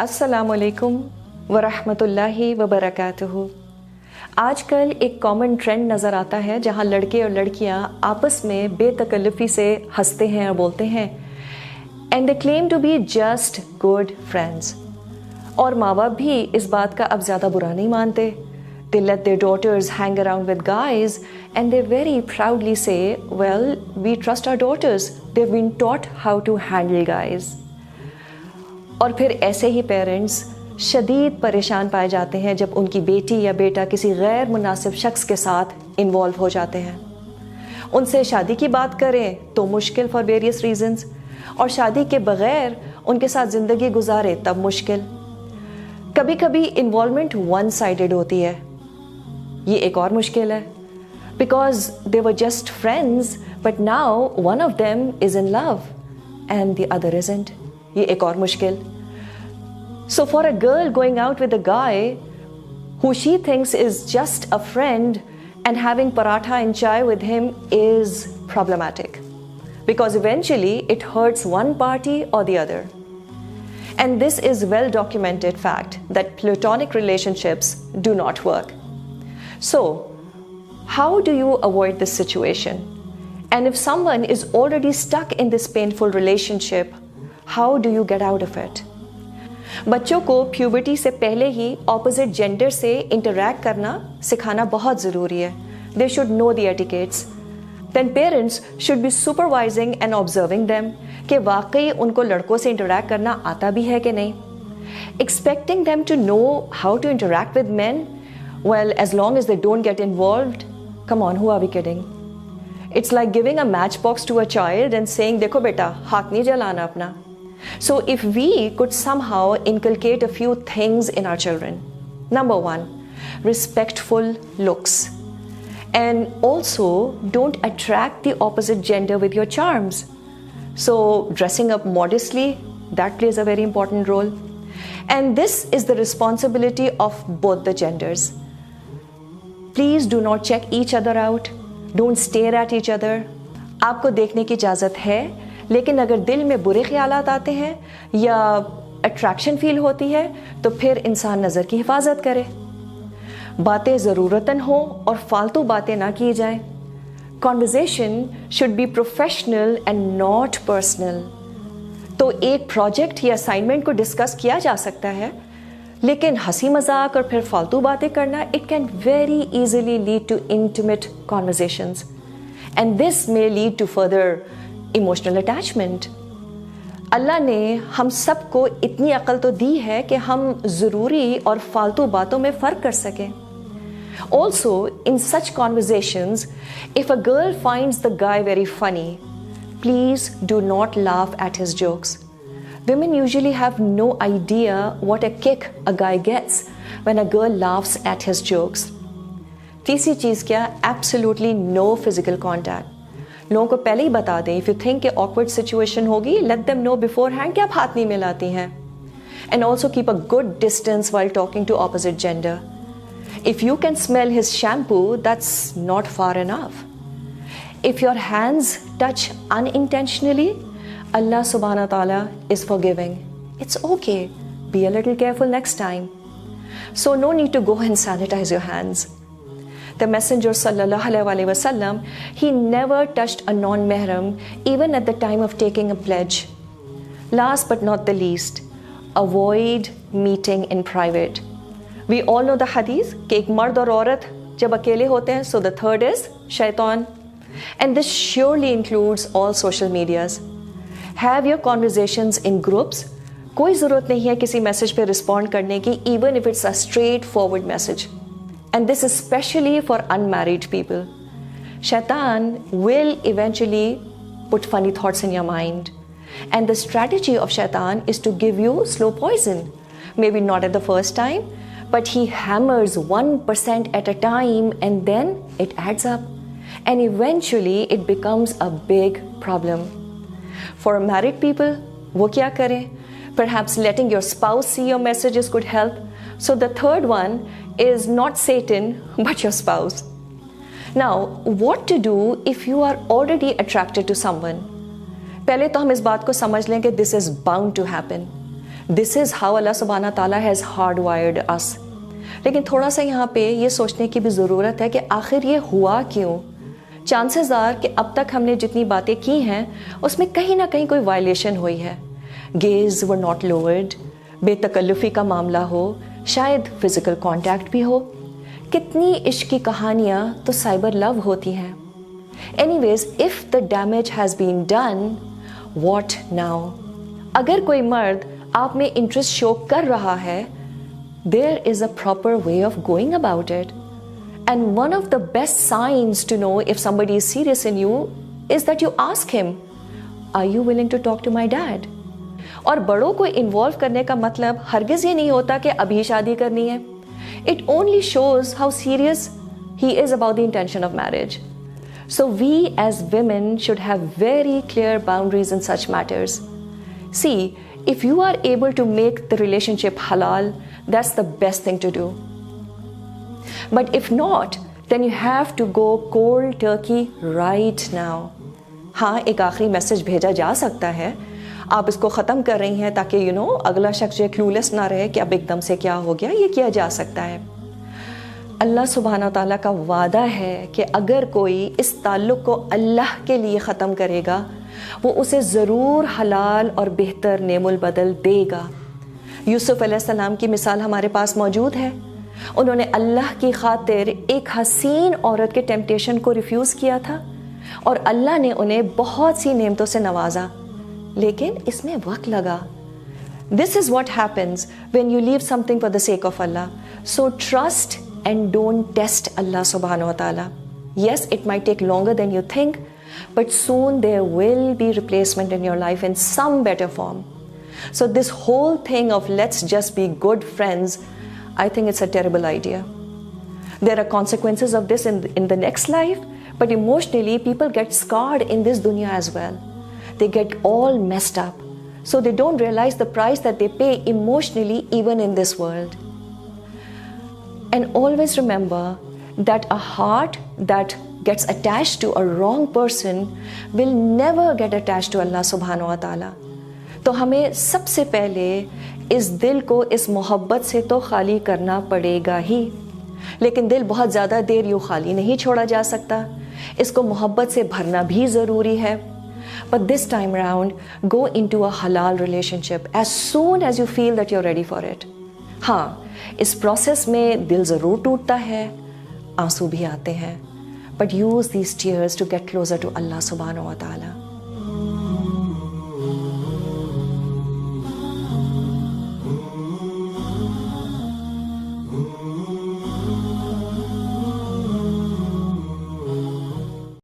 अस्सलामुअलैकुम वरहमतुल्लाहि वबरकातुहू। आजकल एक कॉमन ट्रेंड नज़र आता है जहाँ लड़के और लड़कियाँ आपस में बेतकल्लुफ़ी से हंसते हैं और बोलते हैं and they claim to be just good friends. और माँ बाप भी इस बात का अब ज़्यादा बुरा नहीं मानते। They let their daughters hang around with guys and they very proudly say, well, we trust our daughters. They've been taught how to handle guys. और फिर ऐसे ही पेरेंट्स शदीद परेशान पाए जाते हैं जब उनकी बेटी या बेटा किसी गैर मुनासिब शख्स के साथ इन्वॉल्व हो जाते हैं। उनसे शादी की बात करें तो मुश्किल फॉर वेरियस रीजंस, और शादी के बगैर उनके साथ ज़िंदगी गुजारे तब मुश्किल। कभी कभी इन्वॉल्वमेंट वन साइडेड होती है, ये एक और मुश्किल है, because they were just friends but now one of them is in love and the other isn't, ये एक और मुश्किल। So for a girl going out with a guy who she thinks is just a friend and having paratha and chai with him is problematic, because eventually it hurts one party or the other. And this is well documented fact that platonic relationships do not work. So, how do you avoid this situation? And if someone is already stuck in this painful relationship, how do you get out of it? बच्चों को puberty से पहले ही opposite gender से interact करना सिखाना बहुत ज़रूरी है। They should know the etiquettes. Then parents should be supervising and observing them कि वाकई उनको लड़कों से इंटरैक्ट करना आता भी है कि नहीं। Expecting them to know how to interact with men, well, as long as they don't get involved, come on, who are we kidding? It's like giving a matchbox to a child and saying, देखो बेटा, हाथ नहीं जलाना अपना। So if we could somehow inculcate a few things in our children. Number one, respectful looks. And also, don't attract the opposite gender with your charms. So dressing up modestly, that plays a very important role. And this is the responsibility of both the genders. Please do not check each other out. Don't stare at each other. आपको देखने की इजाज़त है, लेकिन अगर दिल में बुरे ख्यालात आते हैं या अट्रैक्शन फील होती है तो फिर इंसान नज़र की हिफाजत करे। बातें ज़रूरतन हो और फालतू बातें ना की जाएं। Conversation should be professional and not personal. तो एक प्रोजेक्ट या असाइनमेंट को डिस्कस किया जा सकता है, लेकिन हंसी मजाक और फिर फालतू बातें करना, it can very easily lead to intimate conversations and this may lead to further emotional attachment. Allah ने हम सबको इतनी अक्ल तो दी है कि हम ज़रूरी और फालतू बातों में फ़र्क कर सकें। Also, in such conversations, if a girl finds the guy very funny, please do not laugh at his jokes. Women usually have no idea what a kick a guy gets when a girl laughs at his jokes. तीसरी चीज़ क्या? Absolutely no physical contact. लोगों को पहले ही बता दें, if you think कि awkward situation होगी, let them know beforehand कि आप हाथ नहीं मिलाती हैं. And also keep a good distance while talking to opposite gender. If you can smell his shampoo, that's not far enough. If your hands touch unintentionally, Allah subhanahu wa ta'ala is forgiving. It's okay. Be a little careful next time. So no need to go and sanitize your hands. The Messenger sallallahu alaihi wasallam, he never touched a non-mahram even at the time of taking a pledge. Last but not the least, avoid meeting in private. We all know the hadith कि एक मर्द और औरत जब अकेले होते हैं, so the third is shaitan. And this surely includes all social medias. Have your conversations in groups. कोई ज़रूरत नहीं है किसी मैसेज पे रिस्पॉन्ड करने की, even if it's a straightforward message. And this is especially for unmarried people. Shaitan will eventually put funny thoughts in your mind. And the strategy of Shaitan is to give you slow poison. Maybe not at the first time, but he hammers 1% at a time and then it adds up. And eventually it becomes a big problem. For married people, wo kya kare? Perhaps letting your spouse see your messages could help. So the third one is not Satan, but your spouse. Now, what to do if you are already attracted to someone? पहले तो हम इस बात को समझ लें कि this is bound to happen. This is how Allah सुब्हाना ताला हैज़ हार्ड वायर्ड अस। लेकिन थोड़ा सा यहाँ पे ये सोचने की भी ज़रूरत है कि आखिर ये हुआ क्यों। चांसेस आर कि अब तक हमने जितनी बातें की हैं उसमें कहीं ना कहीं कोई वायलेशन हुई है। गेज वर नॉट लोअर्ड, बेतकल्लुफ़ी का मामला हो, शायद फिज़िकल कांटेक्ट भी हो। कितनी इश्क की कहानियाँ तो साइबर लव होती हैं। Anyways, if the damage has been done, what now? अगर कोई मर्द आप में इंटरेस्ट शो कर रहा है, there is a proper way of going about it. And one of the best signs to know if somebody is serious in you is that you ask him, are you willing to talk to my dad? और बड़ों को involve करने का मतलब हरगिज ये नहीं होता कि अभी शादी करनी है. It only shows how serious he is about the intention of marriage. So we as women should have very clear boundaries in such matters. See, if you are able to make the relationship halal, that's the best thing to do. But if not, then you have to go cold turkey right now. हाँ, एक आखिरी message भेजा जा सकता है. आप इसको ख़त्म कर रही हैं ताकि अगला शख्स जो क्लूलेस ना रहे कि अब एकदम से क्या हो गया. ये किया जा सकता है. अल्लाह सुब्हाना ताला का वादा है कि अगर कोई इस ताल्लुक़ को अल्लाह के लिए ख़त्म करेगा, वो उसे ज़रूर हलाल और बेहतर नेमुल बदल देगा. यूसुफ अलैहिस्सलाम की मिसाल हमारे पास मौजूद है. उन्होंने अल्लाह की खातिर एक हसीन औरत के टेम्पटेशन को रिफ्यूज़ किया था और अल्लाह ने उन्हें बहुत सी नेमतों से नवाजा, लेकिन इसमें वक्त लगा. This is what happens when you leave something for the sake of Allah. So trust and don't test Allah subhanahu wa ta'ala. Yes, it might take longer than you think, but soon there will be replacement in your life in some better form. So this whole thing of let's just be good friends, I think it's a terrible idea. There are consequences of this in the next life, but emotionally people get scarred in this dunya as well. They get all messed up. So they don't realize the price that they pay emotionally even in this world. And always remember that a heart that gets attached to a wrong person will never get attached to Allah subhanahu wa ta'ala. तो हमें सबसे पहले इस दिल को इस मोहब्बत से तो खाली करना पड़ेगा ही. लेकिन दिल बहुत ज़्यादा देर यूँ खाली नहीं छोड़ा जा सकता. इसको मोहब्बत से भरना भी ज़रूरी है. But this time around, go into a halal relationship as soon as you feel that you're ready for it. हाँ, इस प्रोसेस में दिल ज़रूर टूटता है, आंसू भी आते हैं, but use these tears to get closer to Allah subhanahu wa ta'ala.